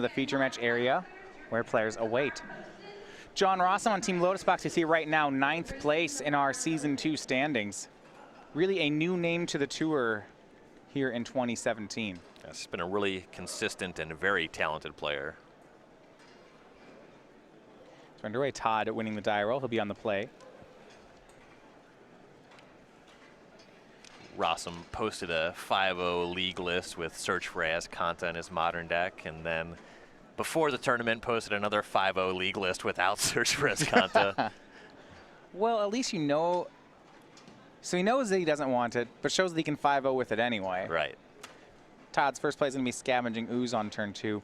The feature match area where players await. John Rosum on Team Lotus Box, you see right now 9th place in our Season 2 standings. Really a new name to the tour here in 2017. He's been a really consistent and very talented player. So underway, Todd winning the die roll. He'll be on the play. Rosum posted a 5-0 league list with Search for Azcanta in his modern deck, and then before the tournament posted another 5-0 league list without Search for Azcanta. Well, at least you know. So he knows that he doesn't want it, but shows that he can 5-0 with it anyway. Right. Todd's first play is going to be Scavenging Ooze on turn 2.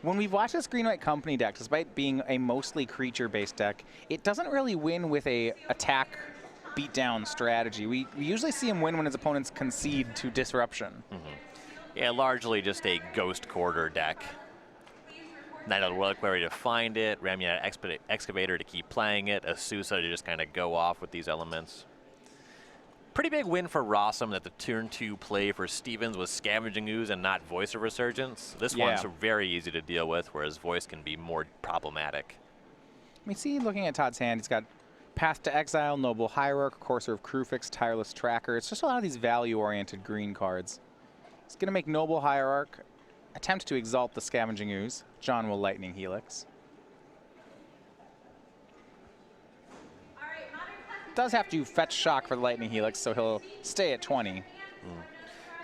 When we've watched this Green-White Company deck, despite being a mostly creature-based deck, it doesn't really win with a attack beat-down strategy. We usually see him win when his opponents concede to Disruption. Yeah, largely just a Ghost Quarter deck. Knight of the Reliquary to find it, Ramunet Excavator to keep playing it, Asusa to just kind of go off with these elements. Pretty big win for Rosum that the turn 2 play for Stevens was Scavenging Ooze and not Voice of Resurgence. This one's very easy to deal with, whereas Voice can be more problematic. We see, looking at Todd's hand, he's got Path to Exile, Noble Hierarch, Courser of Krufix, Tireless Tracker. It's just a lot of these value-oriented green cards. He's going to make Noble Hierarch, attempt to exalt the Scavenging Ooze. John will Lightning Helix. Does have to fetch Shock for the Lightning Helix, so he'll stay at 20.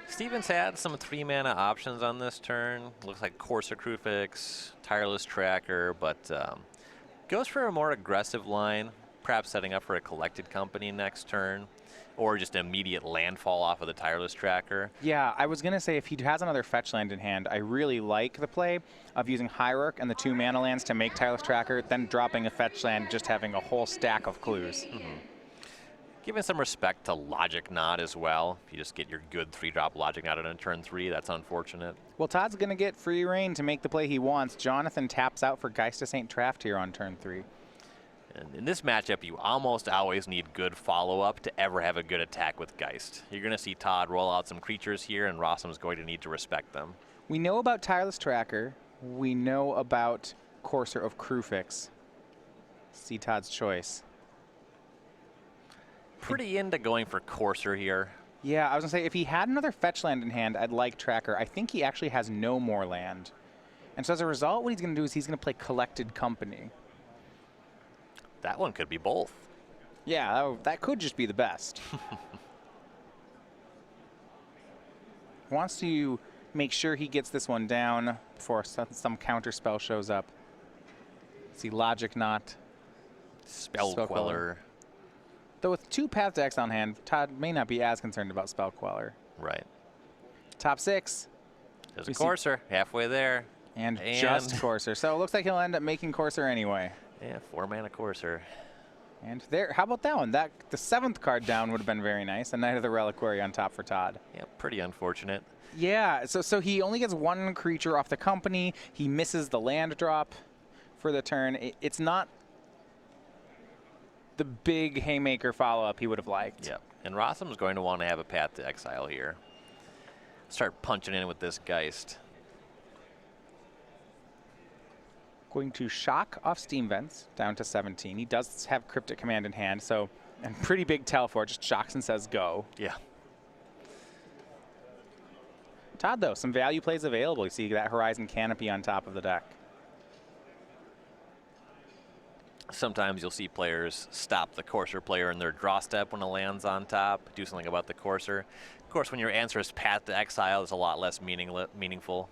Stevens had some 3-mana options on this turn. Looks like Courser Krufix, Tireless Tracker, but goes for a more aggressive line, perhaps setting up for a Collected Company next turn, or just immediate landfall off of the Tireless Tracker. Yeah, I was going to say if he has another fetch land in hand, I really like the play of using Hierarch and the 2 mana lands to make Tireless Tracker, then dropping a fetch land, just having a whole stack of clues. Giving some respect to Logic Knot as well. If you just get your good 3-drop Logic Knot on turn 3, that's unfortunate. Well, Todd's going to get free reign to make the play he wants. Jonathan taps out for Geist of St. Traft here on turn 3. And in this matchup, you almost always need good follow-up to ever have a good attack with Geist. You're going to see Todd roll out some creatures here, and Rosum's going to need to respect them. We know about Tireless Tracker. We know about Courser of Krufix. See Todd's choice. Pretty into going for Courser here. Yeah, I was going to say, if he had another fetch land in hand, I'd like Tracker. I think he actually has no more land. And so as a result, what he's going to do is he's going to play Collected Company. That one could be both. Yeah, that could just be the best. Wants to make sure he gets this one down before some counter spell shows up. See Logic Knot. Spell Queller. Though with 2 Path to Exile on hand, Todd may not be as concerned about Spell Queller. Right. Top 6. There's a Courser, halfway there. And just Courser. So it looks like he'll end up making Courser anyway. Yeah, 4-mana Courser. And there, how about that one? The 7th card down would have been very nice. A Knight of the Reliquary on top for Todd. Yeah, pretty unfortunate. Yeah, so he only gets 1 creature off the company. He misses the land drop for the turn. It's not the big haymaker follow-up he would have liked. Yep, and Rosum's going to want to have a Path to Exile here. Start punching in with this Geist. Going to Shock off Steam Vents down to 17. He does have Cryptic Command in hand, so and pretty big tell for it. Just shocks and says go. Yeah. Todd, though, some value plays available. You see that Horizon Canopy on top of the deck. Sometimes you'll see players stop the Courser player in their draw step when it lands on top, do something about the Courser. Of course, when your answer is Path to Exile, it's a lot less meaningful.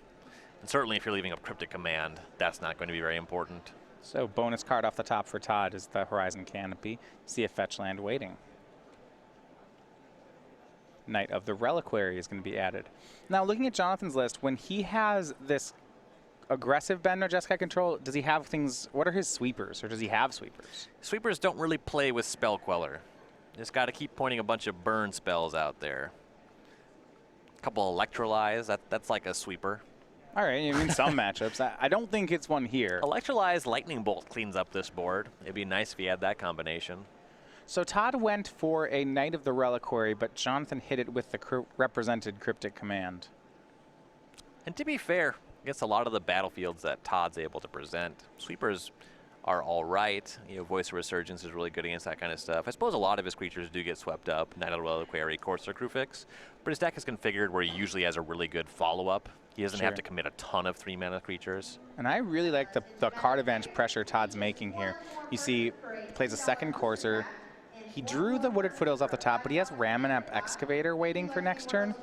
And certainly if you're leaving a Cryptic Command, that's not going to be very important. So bonus card off the top for Todd is the Horizon Canopy. See a fetch land waiting. Knight of the Reliquary is going to be added. Now, looking at Jonathan's list, when he has this aggressive Bender Jeskai control, does he have things, what are his sweepers, or does he have sweepers? Sweepers don't really play with Spell Queller. Just got to keep pointing a bunch of burn spells out there. A couple Electrolyze, that's like a sweeper. All right, you mean some matchups. I don't think it's one here. Electrolyze Lightning Bolt cleans up this board. It'd be nice if he had that combination. So Todd went for a Knight of the Reliquary, but Jonathan hit it with the represented Cryptic Command. And to be fair, against a lot of the battlefields that Todd's able to present. Sweepers are all right. You know, Voice of Resurgence is really good against that kind of stuff. I suppose a lot of his creatures do get swept up, Night-Elf Reliquary, Courser, Crewfix, but his deck is configured where he usually has a really good follow-up. He doesn't have to commit a ton of 3-mana creatures. And I really like the card advantage pressure Todd's making here. You see, he plays a second Courser. He drew the Wooded Foothills off the top, but he has Ramanap Excavator waiting for next turn.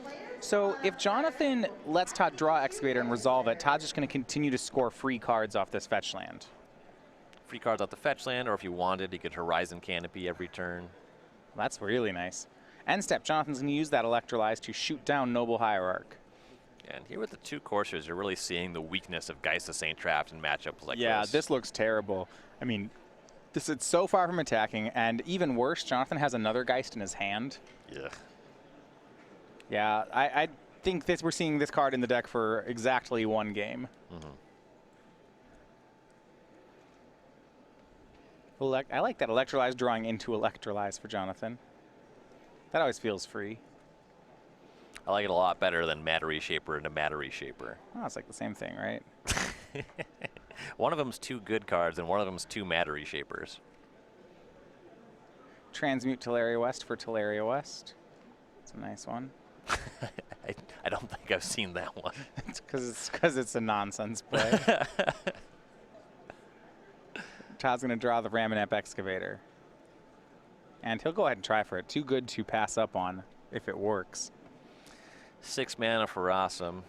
So if Jonathan lets Todd draw Excavator and resolve it, Todd's just going to continue to score free cards off this fetch land. Free cards off the fetch land, or if you wanted, he could Horizon Canopy every turn. That's really nice. End step, Jonathan's going to use that Electrolyze to shoot down Noble Hierarch. And here with the 2 Coursers, you're really seeing the weakness of Geist of St. Trapped in matchups like this. Yeah, this looks terrible. I mean, this is so far from attacking, and even worse, Jonathan has another Geist in his hand. Yeah. Yeah, I think we're seeing this card in the deck for exactly 1 game. I like that Electrolyze drawing into Electrolyze for Jonathan. That always feels free. I like it a lot better than Matter Reshaper into Matter Reshaper. Oh, it's like the same thing, right? One of them's 2 good cards, and one of them's 2 Matter Reshapers. Transmute Teleria West for Teleria West. It's a nice one. I don't think I've seen that one. It's because it's a nonsense play. Todd's going to draw the Ramanap Excavator. And he'll go ahead and try for it. Too good to pass up on if it works. 6 mana for Rosum.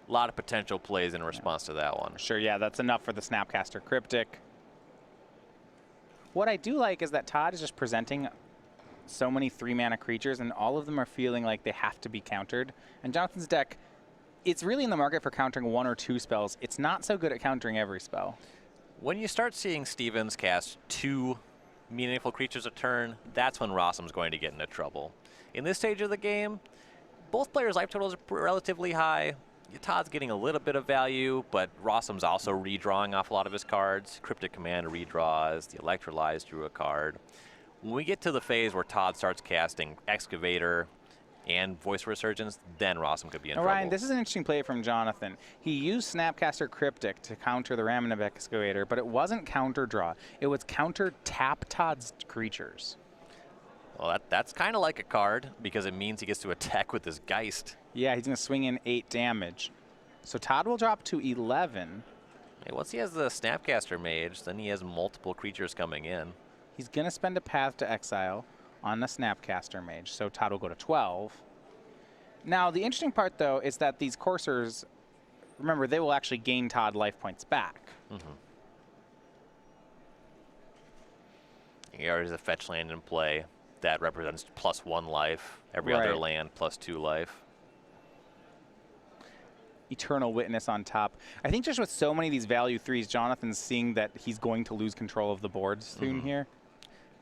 A lot of potential plays in response to that one. Sure, yeah, that's enough for the Snapcaster Cryptic. What I do like is that Todd is just presenting so many 3-mana creatures, and all of them are feeling like they have to be countered. And Jonathan's deck, it's really in the market for countering 1 or 2 spells. It's not so good at countering every spell. When you start seeing Stevens cast 2 meaningful creatures a turn, that's when Rossum's going to get into trouble. In this stage of the game, both players' life totals are relatively high. Todd's getting a little bit of value, but Rossum's also redrawing off a lot of his cards. Cryptic Command redraws, the Electrolyze drew a card. When we get to the phase where Todd starts casting Excavator and Voice Resurgence, then Rosum could be in trouble. Ryan, this is an interesting play from Jonathan. He used Snapcaster Cryptic to counter the Ramanap Excavator, but it wasn't counter draw. It was counter tap Todd's creatures. Well, that's kind of like a card, because it means he gets to attack with his Geist. Yeah, he's going to swing in 8 damage. So Todd will drop to 11. Hey, once he has the Snapcaster Mage, then he has multiple creatures coming in. He's going to spend a Path to Exile on the Snapcaster Mage, so Todd will go to 12. Now, the interesting part, though, is that these Coursers, remember, they will actually gain Todd life points back. Here is a fetch land in play that represents +1 life. Every other land +2 life. Eternal Witness on top. I think just with so many of these value 3s, Jonathan's seeing that he's going to lose control of the board soon here.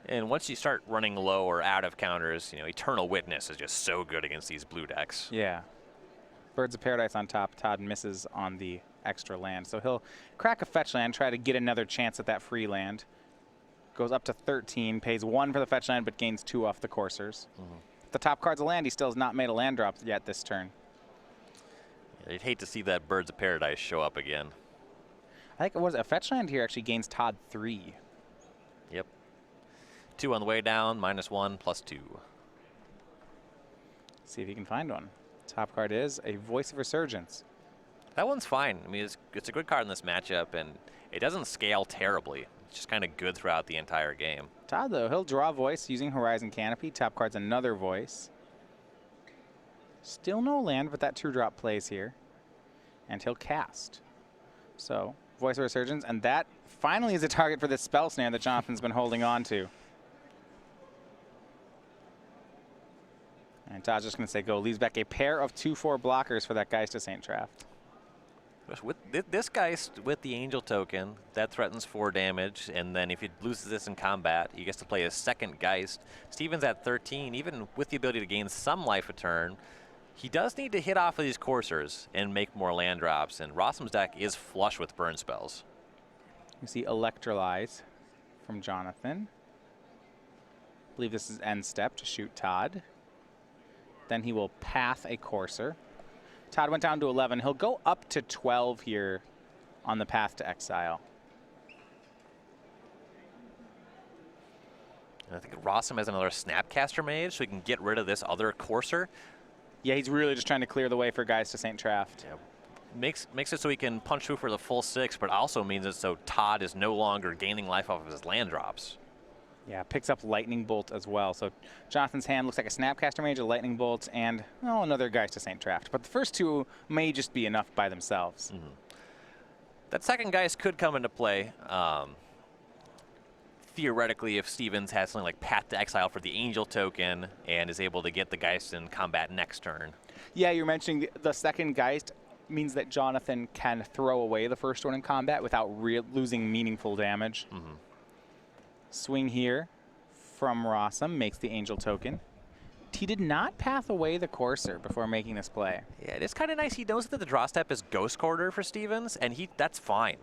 And once you start running low or out of counters, you know, Eternal Witness is just so good against these blue decks. Yeah. Birds of Paradise on top. Todd misses on the extra land. So he'll crack a fetch land, try to get another chance at that free land. Goes up to 13, pays 1 for the fetch land, but gains 2 off the Coursers. The top card's a land. He still has not made a land drop yet this turn. Yeah, you'd hate to see that Birds of Paradise show up again. I think it was a fetch land here actually gains Todd 3. Yep. 2 on the way down, -1, +2. See if he can find one. Top card is a Voice of Resurgence. That one's fine. I mean, it's a good card in this matchup, and it doesn't scale terribly. It's just kind of good throughout the entire game. Todd, though, he'll draw Voice using Horizon Canopy. Top card's another Voice. Still no land, but that 2-drop plays here. And he'll cast. So, Voice of Resurgence, and that finally is a target for this Spell Snare that Jonathan's been holding on to. And Todd's just going to say go. Leaves back a pair of 2/4 blockers for that Geist of St. Traft. With this Geist with the Angel token, that threatens 4 damage, and then if he loses this in combat, he gets to play his second Geist. Steven's at 13, even with the ability to gain some life a turn. He does need to hit off of these Coursers and make more land drops, and Rossum's deck is flush with burn spells. You see Electrolyze from Jonathan. I believe this is end step to shoot Todd. Then he will path a Courser. Todd went down to 11. He'll go up to 12 here on the path to exile. I think Rosum has another Snapcaster Mage, so he can get rid of this other Courser. Yeah, he's really just trying to clear the way for guys to St. Traft. Yeah. Makes it so he can punch through for the full 6, but also means it so Todd is no longer gaining life off of his land drops. Yeah, picks up Lightning Bolt as well. So Jonathan's hand looks like a Snapcaster Mage, a Lightning Bolt, and another Geist to St. Traft. But the first two may just be enough by themselves. Mm-hmm. That second Geist could come into play. Theoretically, if Stevens has something like Path to Exile for the Angel token and is able to get the Geist in combat next turn. Yeah, you're mentioning the second Geist means that Jonathan can throw away the first one in combat without losing meaningful damage. Mm-hmm. Swing here from Rosum makes the Angel token. He did not path away the Courser before making this play. Yeah, it is kind of nice. He knows that the draw step is Ghost Quarter for Stevens, and that's fine.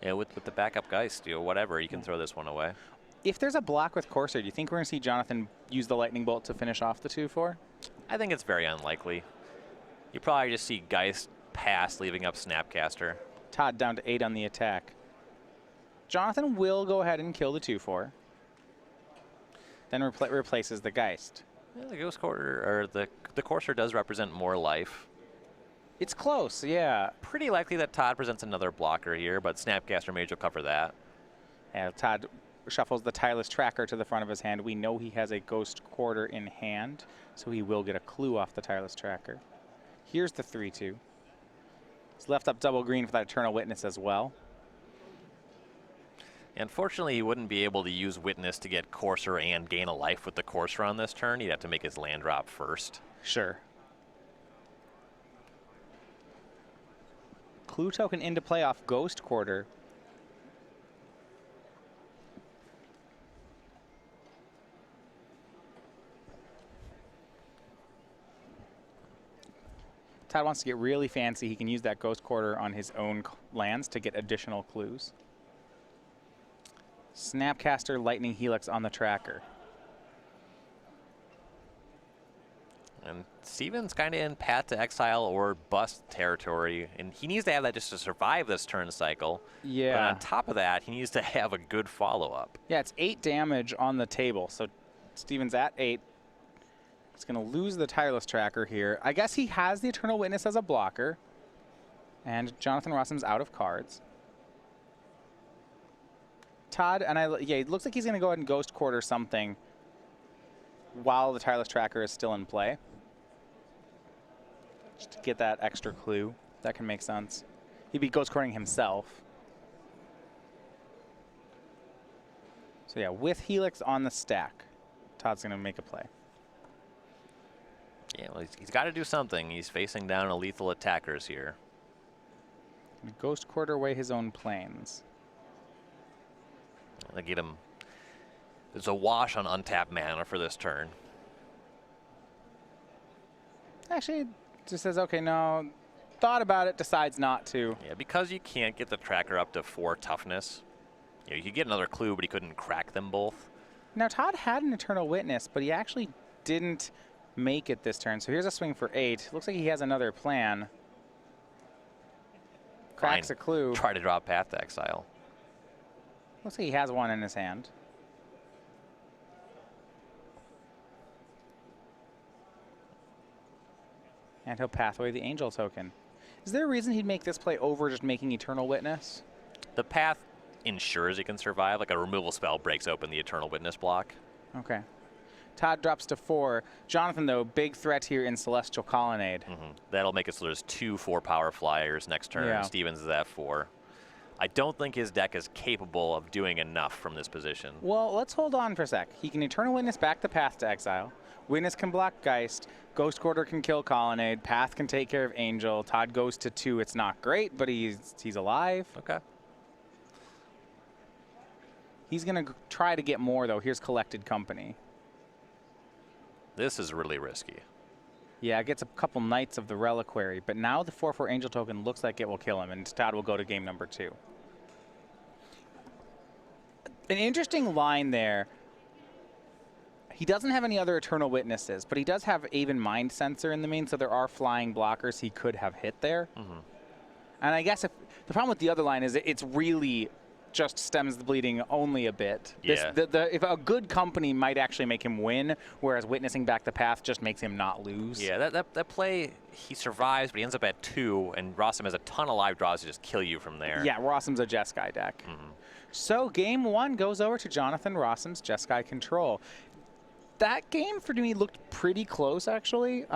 Yeah, with the backup Geist, whatever, you can throw this one away. If there's a block with Courser, do you think we're going to see Jonathan use the Lightning Bolt to finish off the 2-4? I think it's very unlikely. You probably just see Geist pass, leaving up Snapcaster. Todd down to 8 on the attack. Jonathan will go ahead and kill the 2-4. Then replaces the Geist. Yeah, the Ghost Quarter, or the Courser does represent more life. It's close, yeah. Pretty likely that Todd presents another blocker here, but Snapcaster Mage will cover that. And Todd shuffles the Tireless Tracker to the front of his hand. We know he has a Ghost Quarter in hand, so he will get a clue off the Tireless Tracker. Here's the 3-2. He's left up double green for that Eternal Witness as well. Unfortunately, he wouldn't be able to use Witness to get Courser and gain a life with the Courser on this turn. He'd have to make his land drop first. Sure. Clue token into play off Ghost Quarter. Todd wants to get really fancy. He can use that Ghost Quarter on his own lands to get additional clues. Snapcaster Lightning Helix on the tracker. And Stevens kind of in Path to Exile or Bust territory, and he needs to have that just to survive this turn cycle. Yeah. But on top of that, he needs to have a good follow-up. Yeah, it's 8 damage on the table, so Stevens at 8. He's going to lose the Tireless Tracker here. I guess he has the Eternal Witness as a blocker, and Jonathan Rosum's out of cards. Todd, and it looks like he's going to go ahead and Ghost Quarter something while the Tireless Tracker is still in play. Just to get that extra clue. That can make sense. He'd be Ghost Quartering himself. So yeah, with Helix on the stack, Todd's going to make a play. Yeah, well, he's got to do something. He's facing down a lethal attackers here. Ghost Quarter away his own planes. They get him. There's a wash on untapped mana for this turn. Actually, just says, okay, no. Thought about it, decides not to. Yeah, because you can't get the tracker up to 4 toughness. You could get another clue, but he couldn't crack them both. Now, Todd had an Eternal Witness, but he actually didn't make it this turn. So here's a swing for 8. Looks like he has another plan. Cracks a clue. Try to draw Path to Exile. Looks like he has one in his hand. And he'll pathway the Angel token. Is there a reason he'd make this play over just making Eternal Witness? The Path ensures he can survive. Like a removal spell breaks open the Eternal Witness block. Okay. Todd drops to 4. Jonathan, though, big threat here in Celestial Colonnade. Mm-hmm. That'll make it so there's 2 4-power flyers next turn. Yeah. Stevens is at 4. I don't think his deck is capable of doing enough from this position. Well, let's hold on for a sec. He can Eternal Witness back the Path to Exile. Witness can block Geist. Ghost Quarter can kill Colonnade. Path can take care of Angel. Todd goes to 2. It's not great, but he's alive. Okay. He's going to try to get more, though. Here's Collected Company. This is really risky. Yeah, it gets a couple Knights of the Reliquary, but now the 4/4 Angel token looks like it will kill him, and Todd will go to game number 2. An interesting line there. He doesn't have any other Eternal Witnesses, but he does have Aven Mind Sensor in the main, so there are flying blockers he could have hit there. And I guess if the problem with the other line is it's really just stems the bleeding only a bit. Yeah. If a good company might actually make him win, whereas witnessing back the path just makes him not lose. Yeah, that play, he survives, but he ends up at 2, and Rosum has a ton of live draws to just kill you from there. Yeah, Rosum's a Jeskai deck. So game 1 goes over to Jonathan Rosum's Jeskai Control. That game for me looked pretty close, actually.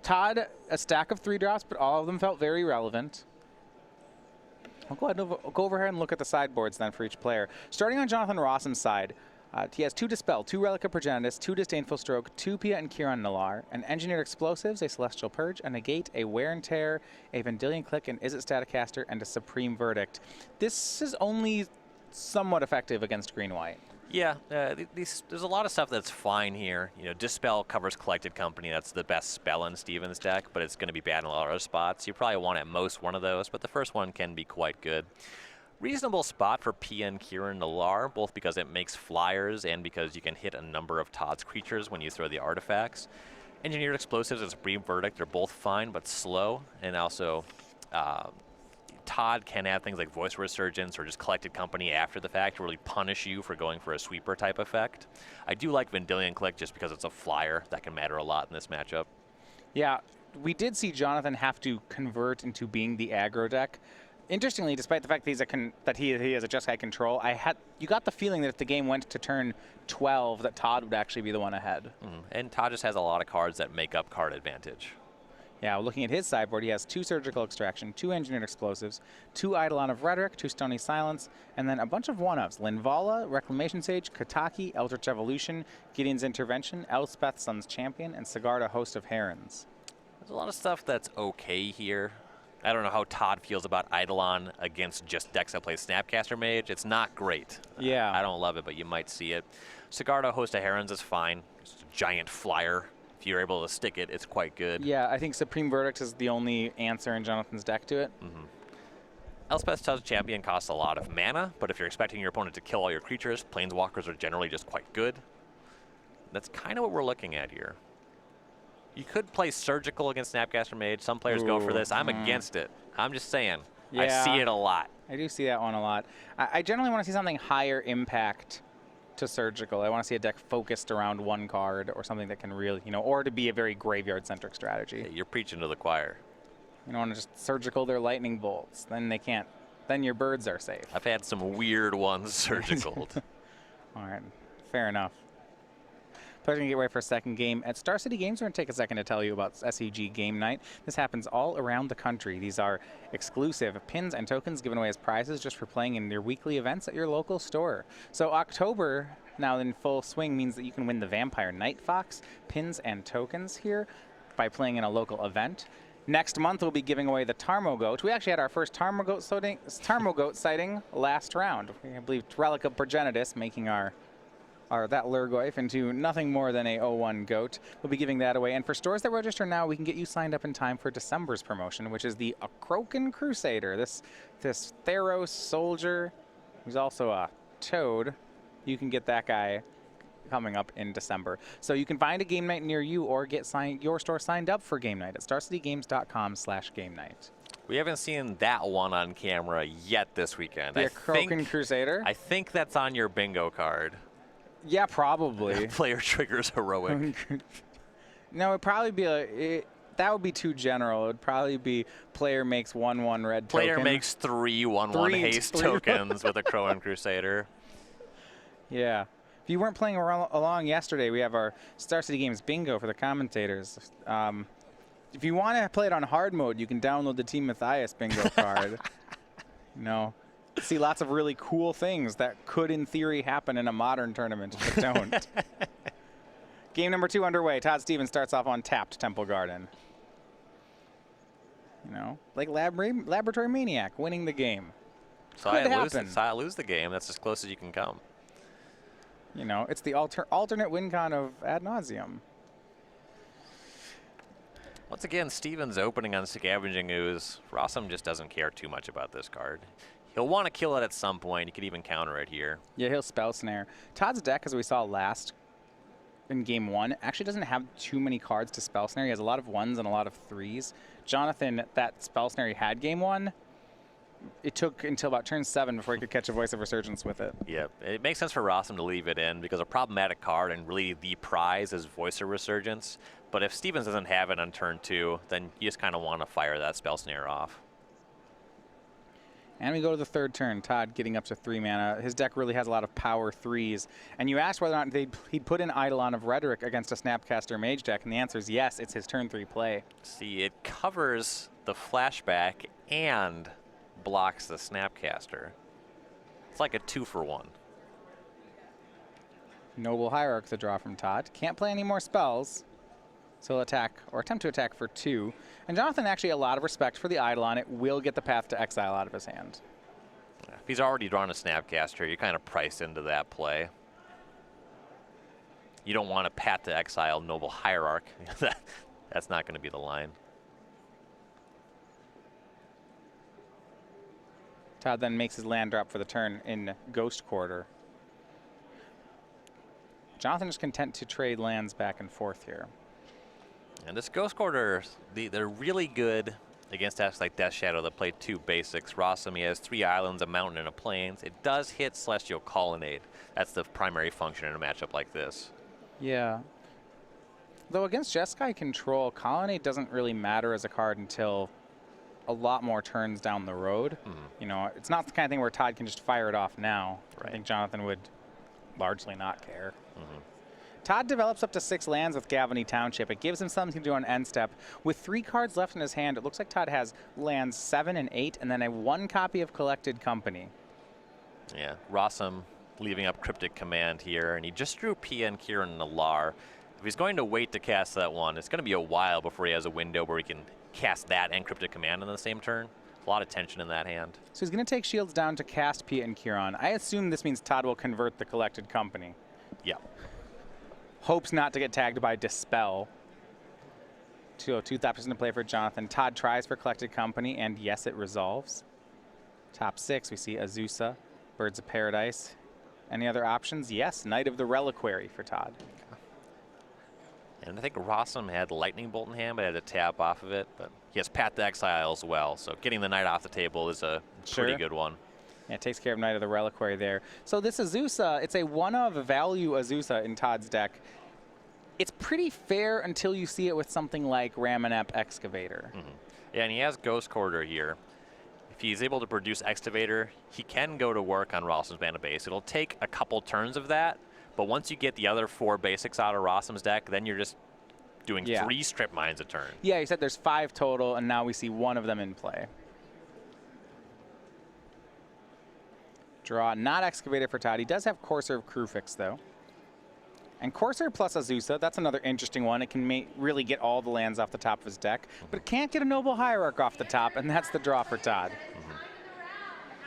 Todd, a stack of 3 drops, but all of them felt very relevant. I'll go ahead and go over here and look at the sideboards then for each player. Starting on Jonathan Rosum's side, he has 2 Dispel, 2 Relic of Progenitus, 2 Disdainful Stroke, 2 Pia and Kiran Nalar, an Engineered Explosives, a Celestial Purge, a Negate, a Wear and Tear, a Vendilion Click, an Izzet Staticaster, and a Supreme Verdict. This is only somewhat effective against green-white. Yeah, there's a lot of stuff that's fine here. You know, Dispel covers Collected Company. That's the best spell in Steven's deck, but it's going to be bad in a lot of other spots. You probably want at most one of those, but the first one can be quite good. Reasonable spot for Pia and Kiran Nalar, both because it makes flyers and because you can hit a number of Todd's creatures when you throw the artifacts. Engineered Explosives and Supreme Verdict are both fine, but slow, and also Todd can add things like Voice Resurgence or just Collected Company after the fact to really punish you for going for a sweeper type effect. I do like Vendilion Click just because it's a flyer. That can matter a lot in this matchup. Yeah, we did see Jonathan have to convert into being the aggro deck. Interestingly, despite the fact that he has a Jeskai Control, you got the feeling that if the game went to turn 12, that Todd would actually be the one ahead. And Todd just has a lot of cards that make up card advantage. Yeah, looking at his sideboard, he has 2 Surgical Extraction, 2 Engineered Explosives, 2 Eidolon of Rhetoric, 2 Stony Silence, and then a bunch of one-ofs. Linvala, Reclamation Sage, Kataki, Eldritch Evolution, Gideon's Intervention, Elspeth, Sun's Champion, and Sigarda, Host of Herons. There's a lot of stuff that's okay here. I don't know how Todd feels about Eidolon against just decks that play Snapcaster Mage. It's not great. Yeah. I don't love it, but you might see it. Sigarda, Host of Herons is fine. It's a giant flyer. If you're able to stick it, it's quite good. Yeah, I think Supreme Verdict is the only answer in Jonathan's deck to it. Elspeth's Champion costs a lot of mana, but if you're expecting your opponent to kill all your creatures, Planeswalkers are generally just quite good. That's kind of what we're looking at here. You could play Surgical against Snapcaster Mage. Some players go for this. I'm against it. I'm just saying. Yeah, I see it a lot. I do see that one a lot. I generally want to see something higher impact to Surgical. I want to see a deck focused around one card or something that can really, or to be a very graveyard-centric strategy. Hey, you're preaching to the choir. You don't want to just Surgical their lightning bolts. Then they can't. Then your birds are safe. I've had some weird ones Surgicaled. All right. Fair enough. Players going to get ready for a second game. At Star City Games, we're going to take a second to tell you about SCG Game Night. This happens all around the country. These are exclusive pins and tokens given away as prizes just for playing in your weekly events at your local store. So October, now in full swing, means that you can win the Vampire Night Fox pins and tokens here by playing in a local event. Next month, we'll be giving away the Tarmogoat. We actually had our first Tarmogoat sighting last round. I believe Relic of Progenitus making that Lurgoyf into nothing more than a 0-1 goat. We'll be giving that away. And for stores that register now, we can get you signed up in time for December's promotion, which is the Akroken Crusader. This Theros soldier, who's also a toad. You can get that guy coming up in December. So you can find a game night near you or get your store signed up for game night at starcitygames.com/game night. We haven't seen that one on camera yet this weekend. The Akroken Crusader? I think that's on your bingo card. Yeah, probably. Player triggers heroic. No, it'd probably be that would be too general. It would probably be player makes 1/1 red player token. makes 3 1/1 haste tokens with a Akroken Crusader. Yeah. If you weren't playing along yesterday, we have our Star City Games bingo for the commentators. If you want to play it on hard mode, you can download the Team Matthias bingo card. See lots of really cool things that could, in theory, happen in a modern tournament, but don't. Game number 2 underway. Todd Stevens starts off on tapped Temple Garden. Like Laboratory Maniac winning the game. So I lose the game. That's as close as you can come. It's the alternate win con of Ad Nauseum. Once again, Stevens opening on Scavenging Ooze. Rosum just doesn't care too much about this card. He'll want to kill it at some point. He could even counter it here. Yeah, he'll Spell Snare. Todd's deck, as we saw last in game 1, actually doesn't have too many cards to Spell Snare. He has a lot of 1s and a lot of 3s. Jonathan, that Spell Snare he had game 1, it took until about turn 7 before he could catch a Voice of Resurgence with it. Yep. It makes sense for Rosum to leave it in because a problematic card and really the prize is Voice of Resurgence. But if Stevens doesn't have it on turn 2, then you just kind of want to fire that Spell Snare off. And we go to the 3rd turn. Todd getting up to 3 mana. His deck really has a lot of power 3s. And you asked whether or not he'd put in Eidolon of Rhetoric against a Snapcaster Mage deck, and the answer is yes, it's his turn 3 play. See, it covers the flashback and blocks the Snapcaster. It's like a 2-for-1. Noble Hierarch the draw from Todd. Can't play any more spells. So he'll attack, or attempt to attack for 2. And Jonathan, actually a lot of respect for the Eidolon. It will get the Path to Exile out of his hand. If he's already drawn a Snapcaster, you're kind of priced into that play. You don't want a Path to Exile Noble Hierarch. That's not going to be the line. Todd then makes his land drop for the turn in Ghost Quarter. Jonathan is content to trade lands back and forth here. And this Ghost Quarter, they're really good against decks like Death Shadow that play 2 basics. Rosum, he has 3 islands, a mountain, and a plains. It does hit Celestial Colonnade. That's the primary function in a matchup like this. Yeah. Though against Jeskai Control, Colonnade doesn't really matter as a card until a lot more turns down the road. You know, it's not the kind of thing where Todd can just fire it off now. Right. I think Jonathan would largely not care. Todd develops up to 6 lands with Gavony Township. It gives him something to do on end step. With 3 cards left in his hand, it looks like Todd has lands 7 and 8, and then a 1 copy of Collected Company. Yeah, Rosum leaving up Cryptic Command here, and he just drew PN Kieran Nalar. If he's going to wait to cast that one, it's going to be a while before he has a window where he can cast that and Cryptic Command on the same turn. A lot of tension in that hand. So he's going to take shields down to cast PN Kieran. I assume this means Todd will convert the Collected Company. Yeah. Hopes not to get tagged by Dispel. 202 Thapsis to play for Jonathan. Todd tries for Collected Company, and yes, it resolves. Top 6, we see Azusa, Birds of Paradise. Any other options? Yes, Knight of the Reliquary for Todd. And I think Rosum had Lightning Bolt in hand, but had to tap off of it. But he has Path to Exile as well, so getting the Knight off the table is a pretty good one. Yeah, it takes care of Knight of the Reliquary there. So this Azusa, it's a 1 of value Azusa in Todd's deck. It's pretty fair until you see it with something like Ramanep Excavator. Yeah, and he has Ghost Quarter here. If he's able to produce Excavator, he can go to work on Rosum's mana base. It'll take a couple turns of that, but once you get the other 4 basics out of Rosum's deck, then you're just doing 3 strip mines a turn. Yeah, you said there's 5 total, and now we see 1 of them in play. Draw, not Excavator for Todd. He does have Courser of Krufix, though. And Courser plus Azusa, that's another interesting one. It can really get all the lands off the top of his deck, but it can't get a Noble Hierarch off the top, and that's the draw for Todd.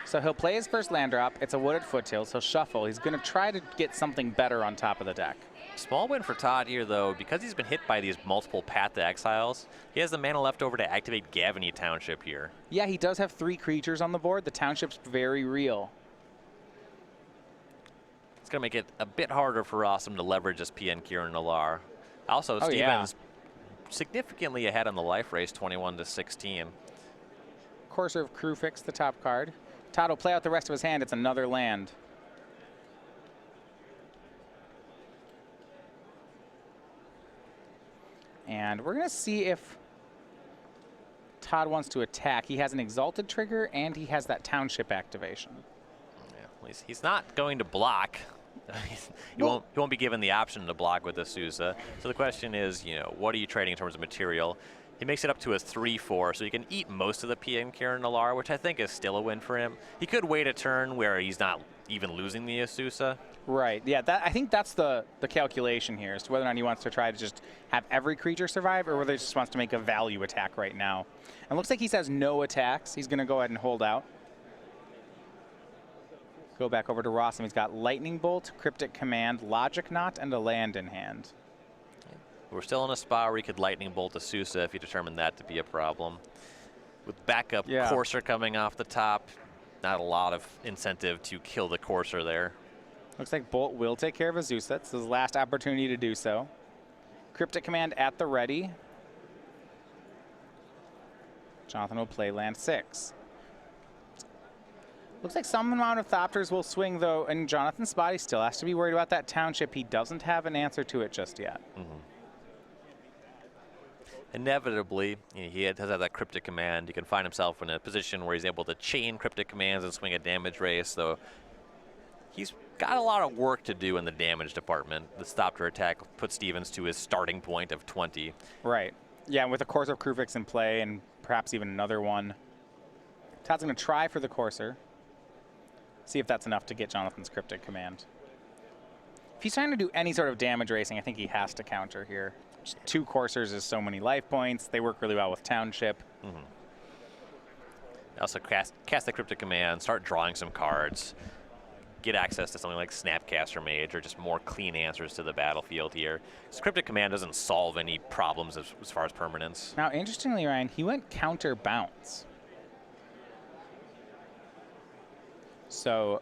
So he'll play his first land drop. It's a Wooded Foothills. He'll shuffle. He's going to try to get something better on top of the deck. Small win for Todd here, though. Because he's been hit by these multiple Path to Exiles, he has the mana left over to activate Gavony Township here. Yeah, he does have 3 creatures on the board. The Township's very real. It's going to make it a bit harder for Rosum to leverage this PN Kieran Nalar. Also, Stevens significantly ahead on the life race, 21 to 16. Courser of Krufix, the top card. Todd will play out the rest of his hand. It's another land. And we're going to see if Todd wants to attack. He has an Exalted trigger, and he has that Township activation. Yeah, he's not going to block. He won't be given the option to block with Azusa. So the question is, what are you trading in terms of material? He makes it up to a 3-4, so he can eat most of the PN Kieran Nalar, which I think is still a win for him. He could wait a turn where he's not even losing the Azusa. Right, yeah, I think that's the calculation here, as to whether or not he wants to try to just have every creature survive, or whether he just wants to make a value attack right now. And it looks like he says no attacks. He's going to go ahead and hold out. Go back over to Rosum. He's got Lightning Bolt, Cryptic Command, Logic Knot, and a land in hand. We're still in a spot where he could Lightning Bolt Azusa if you determine that to be a problem. With backup Courser coming off the top, not a lot of incentive to kill the Courser there. Looks like Bolt will take care of Azusa. It's his last opportunity to do so. Cryptic Command at the ready. Jonathan will play land 6. Looks like some amount of Thopters will swing, though, and Jonathan's spot, he still has to be worried about that township. He doesn't have an answer to it just yet. Inevitably, he does have that Cryptic Command. He can find himself in a position where he's able to chain Cryptic Commands and swing a damage race, though he's got a lot of work to do in the damage department. The Thopter attack puts Stevens to his starting point of 20. Right. Yeah, and with a Courser of Krufix in play and perhaps even another one, Todd's going to try for the Courser. See if that's enough to get Jonathan's Cryptic Command. If he's trying to do any sort of damage racing, I think he has to counter here. Just 2 Coursers is so many life points. They work really well with Township. Also cast the Cryptic Command, start drawing some cards, get access to something like Snapcaster Mage or just more clean answers to the battlefield here. This Cryptic Command doesn't solve any problems as far as permanence. Now, interestingly, Ryan, he went counter bounce. So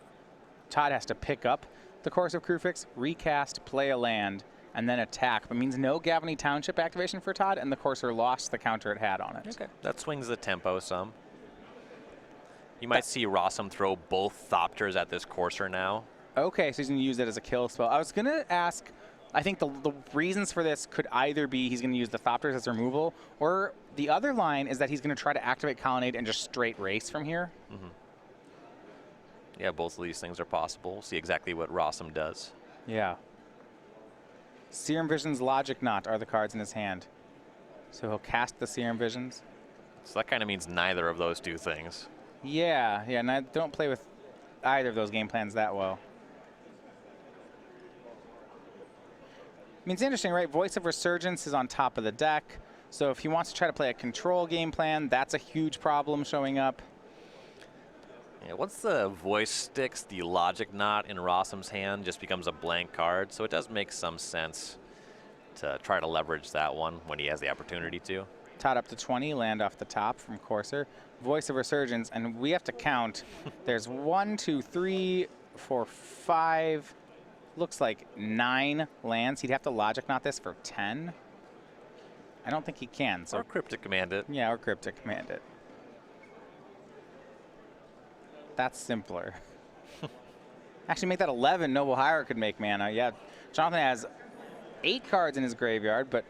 Todd has to pick up the Course of Krufix, recast, play a land, and then attack. But means no Gavany Township activation for Todd, and the Courser lost the counter it had on it. Okay, that swings the tempo some. You might see Rosum throw both Thopters at this Courser now. Okay, so he's going to use it as a kill spell. I was going to ask, I think the reasons for this could either be he's going to use the Thopters as removal, or the other line is that he's going to try to activate Colonnade and just straight race from here. Yeah, both of these things are possible. We'll see exactly what Rosum does. Yeah. Serum Vision's Logic Knot are the cards in his hand. So he'll cast the Serum Visions. So that kind of means neither of those two things. Yeah, and I don't play with either of those game plans that well. I mean, it's interesting, right? Voice of Resurgence is on top of the deck. So if he wants to try to play a control game plan, that's a huge problem showing up. Yeah, once the voice sticks, the Logic Knot in Rosum's hand just becomes a blank card, so it does make some sense to try to leverage that one when he has the opportunity to. Todd up to 20, land off the top from Courser. Voice of Resurgence, and we have to count. There's 1, 2, 3, 4, 5, looks like 9 lands. He'd have to Logic Knot this for 10. I don't think he can. So or Cryptic Command it. Yeah, or Cryptic Command it. That's simpler. Actually, make that 11. Noble Hierarch could make mana. Yeah, Jonathan has 8 cards in his graveyard, but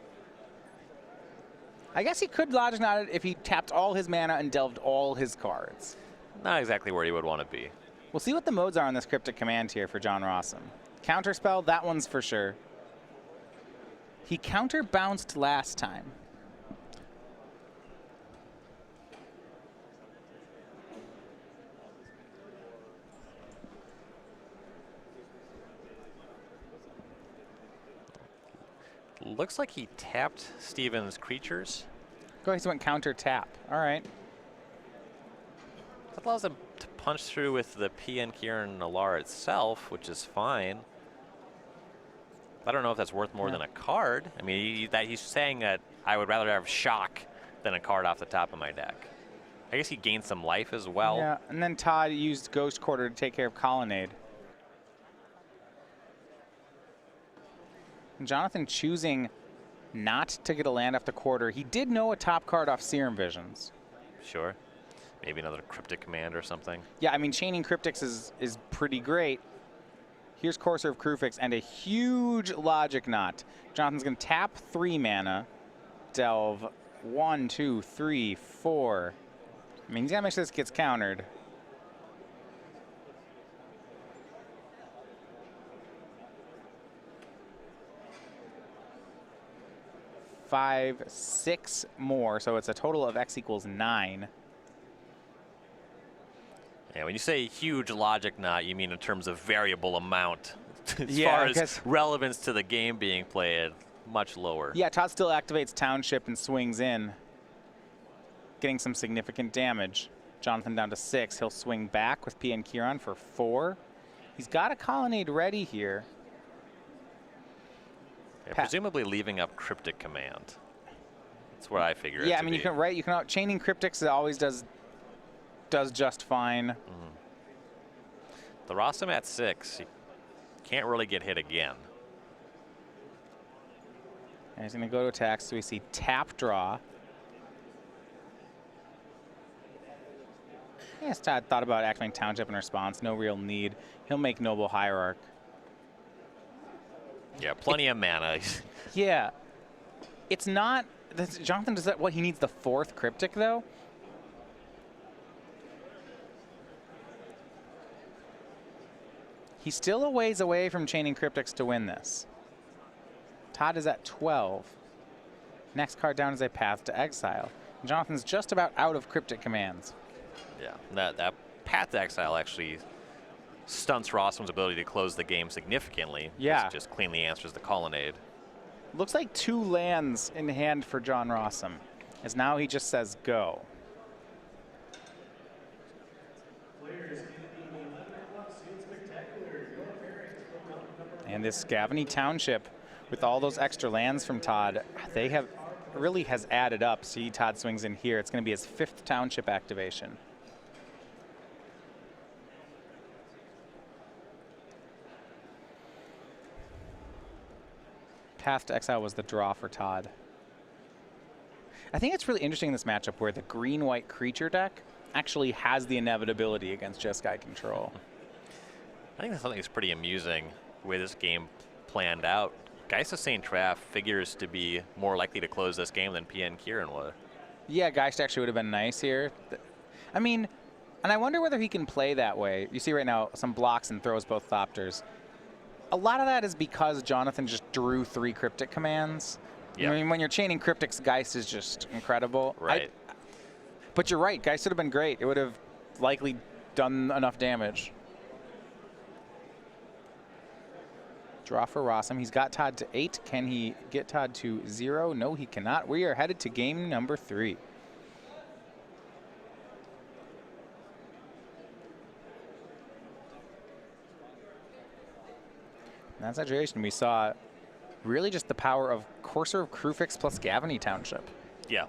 I guess he could Logic Knot it if he tapped all his mana and delved all his cards. Not exactly where he would want to be. We'll see what the modes are on this Cryptic Command here for John Rosum. Counterspell, that one's for sure. He counter-bounced last time. Looks like he tapped Stevens' creatures. Go ahead, he went counter tap. All right. That allows him to punch through with the PN Kieran Nalar itself, which is fine. I don't know if that's worth more than a card. I mean, he's saying that I would rather have Shock than a card off the top of my deck. I guess he gained some life as well. Yeah, and then Todd used Ghost Quarter to take care of Colonnade. And Jonathan choosing not to get a land off the Quarter. He did know a top card off Serum Visions. Sure. Maybe another Cryptic Command or something. Yeah, I mean, chaining Cryptics is pretty great. Here's Courser of Krufix and a huge Logic Knot. Jonathan's going to tap 3 mana, delve 1, 2, 3, 4. I mean, he's got to make sure this gets countered. Five, 6 more, so it's a total of X equals 9. Yeah, when you say huge Logic Knot, you mean in terms of variable amount. As Yeah, far as relevance to the game being played, much lower. Yeah, Todd still activates Township and swings in, getting some significant damage. Jonathan down to 6. He'll swing back with PN Kieran for 4. He's got a Colonnade ready here. Yeah, presumably leaving up Cryptic Command. That's what I figured. Yeah, I mean, you can chaining Cryptics always does just fine. The Rosum at 6, you can't really get hit again. And he's going to go to attack, so we see tap draw. Yes, Todd thought about activating Township in response. No real need. He'll make Noble Hierarch. Yeah, plenty of mana. Yeah. It's not... Jonathan does that... What, he needs the 4th Cryptic, though? He's still a ways away from chaining Cryptics to win this. Todd is at 12. Next card down is a Path to Exile. Jonathan's just about out of Cryptic commands. Yeah, that Path to Exile actually stunts Rosum's ability to close the game significantly. Yeah. It just cleanly answers the Colonnade. Looks like 2 lands in hand for John Rosum, as now he just says go. And this Scavany Township, with all those extra lands from Todd, they have really has added up. See, Todd swings in here. It's going to be his 5th Township activation. Path to Exile was the draw for Todd. I think it's really interesting in this matchup where the green-white creature deck actually has the inevitability against Jeskai control. I think that's something that's pretty amusing the way this game planned out. Geist of St. Traff figures to be more likely to close this game than PN Kieran would. Yeah, Geist actually would have been nice here. I mean, and I wonder whether he can play that way. You see right now some blocks and throws both Thopters. A lot of that is because Jonathan just drew 3 Cryptic commands. Yep. I mean, when you're chaining Cryptics, Geist is just incredible. Right. But you're right, Geist would have been great. It would have likely done enough damage. Draw for Rosum. He's got Todd to 8. Can he get Todd to 0? No, he cannot. We are headed to game number 3. In that situation, we saw really just the power of Courser of Krufix plus Scavany Township. Yeah.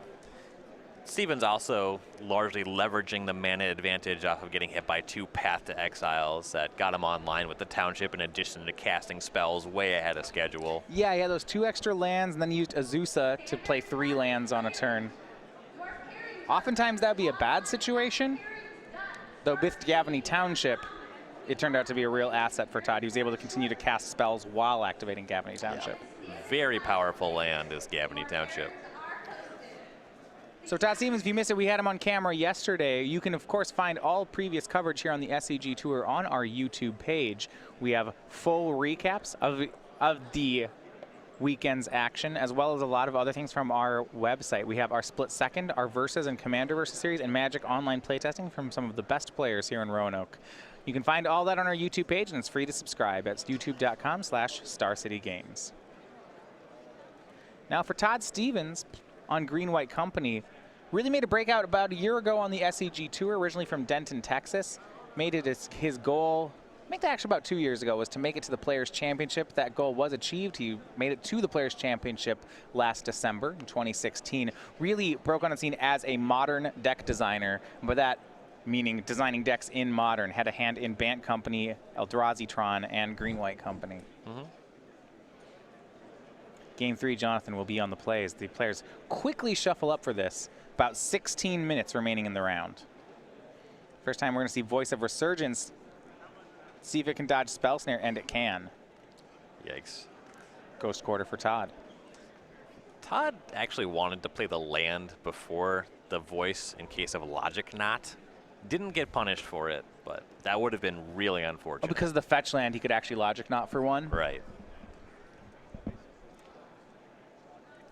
Steven's also largely leveraging the mana advantage off of getting hit by 2 Path to Exiles that got him online with the Township in addition to casting spells way ahead of schedule. Yeah, he had those 2 extra lands, and then he used Azusa to play 3 lands on a turn. Oftentimes that would be a bad situation, though with Scavany Township, it turned out to be a real asset for Todd. He was able to continue to cast spells while activating Scavany Township. Yeah. Very powerful land is Scavany Township. So Todd Stevens, if you missed it, we had him on camera yesterday. You can, of course, find all previous coverage here on the SCG Tour on our YouTube page. We have full recaps of the weekend's action, as well as a lot of other things from our website. We have our Split Second, our Versus and Commander Versus series, and Magic Online playtesting from some of the best players here in Roanoke. You can find all that on our YouTube page, and it's free to subscribe at youtube.com/StarCityGames. Now for Todd Stevens on Green White Company, really made a breakout about a year ago on the SCG Tour, originally from Denton, Texas. Made it his goal, I think actually about 2 years ago, was to make it to the Players' Championship. That goal was achieved. He made it to the Players' Championship last December in 2016. Really broke on the scene as a modern deck designer. By that, meaning designing decks in Modern. Had a hand in Bant Company, Eldrazi-tron, and Green White Company. Game 3, Jonathan will be on the play as the players quickly shuffle up for this. About 16 minutes remaining in the round. First time we're going to see Voice of Resurgence. See if it can dodge Spell Snare, and it can. Yikes. Ghost Quarter for Todd. Todd actually wanted to play the land before the Voice in case of Logic Knot. Didn't get punished for it, but that would have been really unfortunate. Oh, because of the fetch land, he could actually Logic Knot for 1? Right.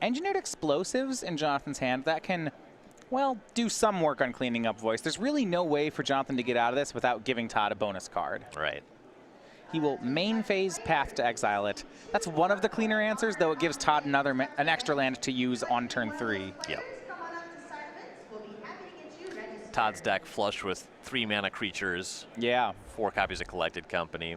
Engineered Explosives in Jonathan's hand, that can, well, do some work on cleaning up Voice. There's really no way for Jonathan to get out of this without giving Todd a bonus card. Right. He will main phase Path to Exile it. That's one of the cleaner answers, though it gives Todd an extra land to use on turn 3. Yep. Todd's deck flushed with 3 mana creatures. Yeah. 4 copies of Collected Company.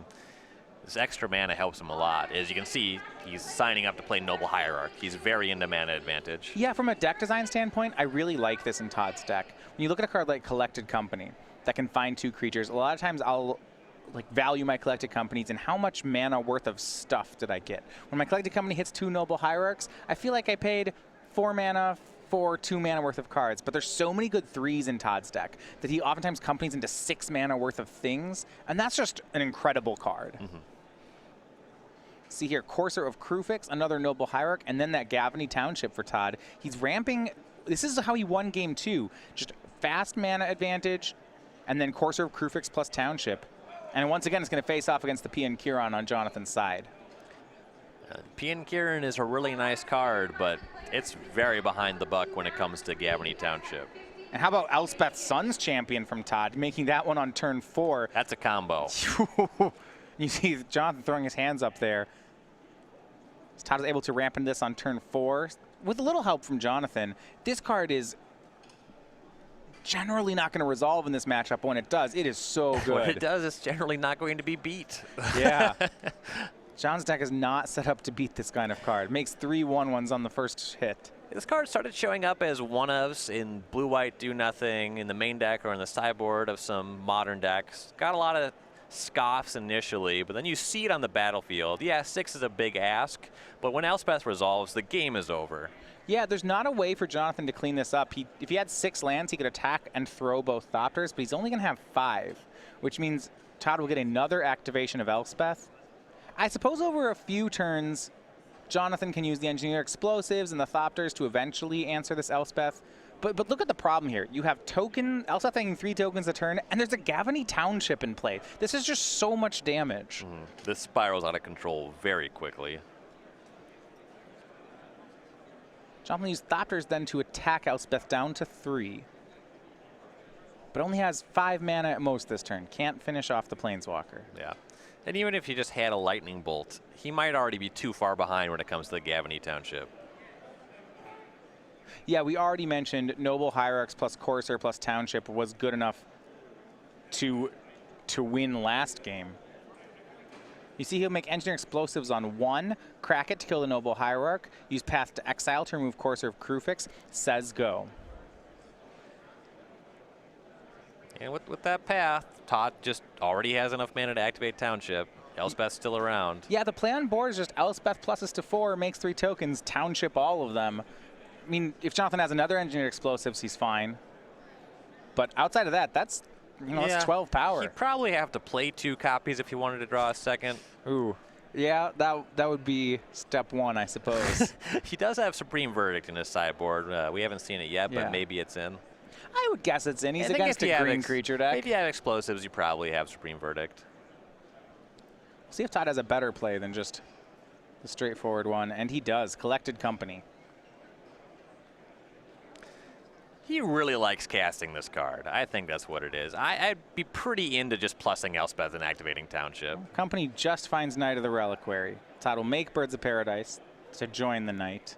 This extra mana helps him a lot. As you can see, he's signing up to play Noble Hierarch. He's very into mana advantage. Yeah, from a deck design standpoint, I really like this in Todd's deck. When you look at a card like Collected Company that can find 2 creatures, a lot of times I'll like value my collected companies and how much mana worth of stuff did I get. When my collected company hits 2 Noble Hierarchs, I feel like I paid 4 mana for 2 mana worth of cards, but there's so many good 3s in Todd's deck that he oftentimes companies into 6 mana worth of things, and that's just an incredible card. See here, Courser of Krufix, another Noble Hierarch, and then that Gavany Township for Todd. He's ramping. This is how he won game 2. Just fast mana advantage, and then Courser of Krufix plus Township. And once again, it's going to face off against the Pian Kiran on Jonathan's side. Pian Kiran is a really nice card, but it's very behind the buck when it comes to Gavany Township. And how about Elspeth Sun's Champion from Todd, making that one on turn 4. That's a combo. You see Jonathan throwing his hands up there. Todd is able to ramp into this on turn 4 with a little help from Jonathan. This card is generally not going to resolve in this matchup, but when it does, it is so good. When it does, it's generally not going to be beat. Yeah. John's deck is not set up to beat this kind of card. Makes 3 1/1s on the first hit. This card started showing up as one-ofs in blue-white do-nothing in the main deck or in the sideboard of some modern decks. Got a lot of scoffs initially, but then you see it on the battlefield. Yeah, 6 is a big ask, but when Elspeth resolves, the game is over. Yeah, there's not a way for Jonathan to clean this up. If he had 6 lands, he could attack and throw both Thopters, but he's only going to have 5, which means Todd will get another activation of Elspeth. I suppose over a few turns, Jonathan can use the Engineer Explosives and the Thopters to eventually answer this Elspeth. But look at the problem here. You have Elspeth taking 3 tokens a turn, and there's a Gavany Township in play. This is just so much damage. This spirals out of control very quickly. Jonathan used Thopters then to attack Elspeth down to 3. But only has 5 mana at most this turn. Can't finish off the Planeswalker. Yeah. And even if he just had a Lightning Bolt, he might already be too far behind when it comes to the Gavany Township. Yeah, we already mentioned Noble Hierarchs plus Courser plus Township was good enough to win last game. You see he'll make Engineer Explosives on 1, crack it to kill the Noble Hierarch, use Path to Exile to remove Courser of Krufix, says go. And with that path, Todd just already has enough mana to activate Township. Elspeth's still around. Yeah, the play on board is just Elspeth pluses to 4, makes 3 tokens, Township all of them. I mean, if Jonathan has another Engineered Explosives, he's fine. But outside of that, that's, that's 12 power. He'd probably have to play 2 copies if he wanted to draw a second. Ooh. Yeah, that would be step 1, I suppose. He does have Supreme Verdict in his sideboard. We haven't seen it yet, but maybe it's in. I would guess it's in. He's against a green creature deck. If you have Explosives, you probably have Supreme Verdict. See if Todd has a better play than just the straightforward one, and he does. Collected Company. He really likes casting this card. I think that's what it is. I'd be pretty into just plussing Elspeth and activating Township. Company just finds Knight of the Reliquary. Todd will make Birds of Paradise to join the Knight.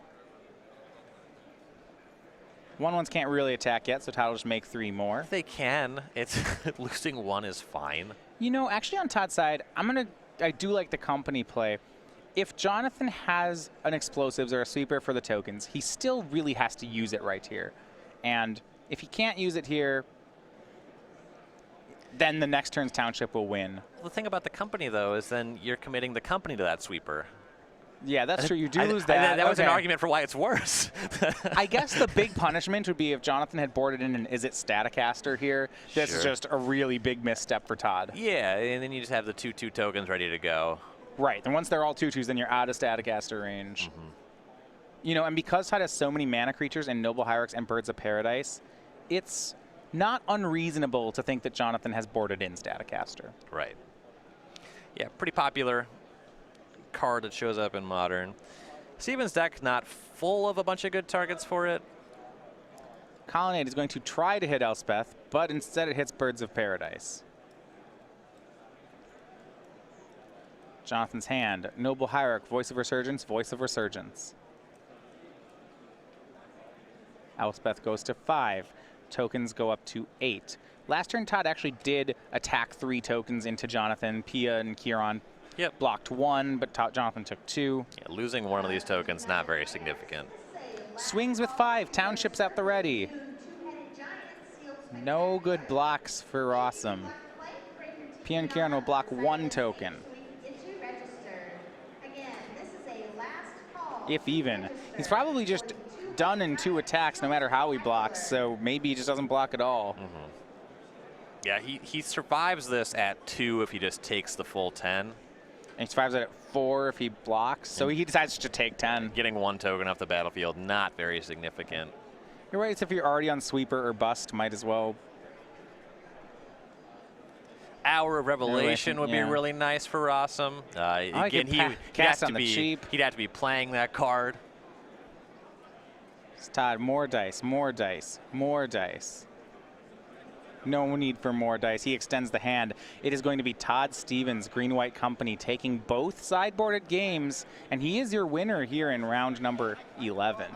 1/1s can't really attack yet, so Todd will just make 3 more. They can. It's losing 1 is fine. Actually on Todd's side, I do like the Company play. If Jonathan has an Explosives or a Sweeper for the tokens, he still really has to use it right here. And if he can't use it here, then the next turn's Township will win. The thing about the Company, though, is then you're committing the Company to that Sweeper. Yeah, that's true. You do lose that. That was an argument for why it's worse. I guess the big punishment would be if Jonathan had boarded in an Is It Staticaster here. This is just a really big misstep for Todd. Yeah, and then you just have the 2/2 tokens ready to go. Right, and once they're all 2/2s, then you're out of Staticaster range. And because Todd has so many mana creatures and Noble Hierarchs and Birds of Paradise, it's not unreasonable to think that Jonathan has boarded in Staticaster. Right. Yeah, pretty popular card that shows up in Modern. Steven's deck not full of a bunch of good targets for it. Colonnade is going to try to hit Elspeth, but instead it hits Birds of Paradise. Jonathan's hand, Noble Hierarch, Voice of Resurgence, Voice of Resurgence. Elspeth goes to 5. Tokens go up to 8. Last turn, Todd actually did attack 3 tokens into Jonathan. Pia and Kiran blocked 1, but Jonathan took 2. Yeah, losing 1 of these tokens, not very significant. Swings with 5. Townships at the ready. No good blocks for Rosum. Pian Kieran will block 1 token. If even. He's probably just done in 2 attacks no matter how he blocks, so maybe he just doesn't block at all. Yeah, he survives this at 2 if he just takes the full 10. And he survives it at 4 if he blocks, so he decides to take 10. Getting 1 token off the battlefield, not very significant. You're right, it's if you're already on sweeper or bust, might as well. Hour of Revelation would be really nice for Rosum. Again, he'd have to be playing that card. It's Todd, more dice, more dice, more dice. No need for more dice. He extends the hand. It is going to be Todd Stevens, Green-White Company, taking both sideboarded games, and he is your winner here in round number 11.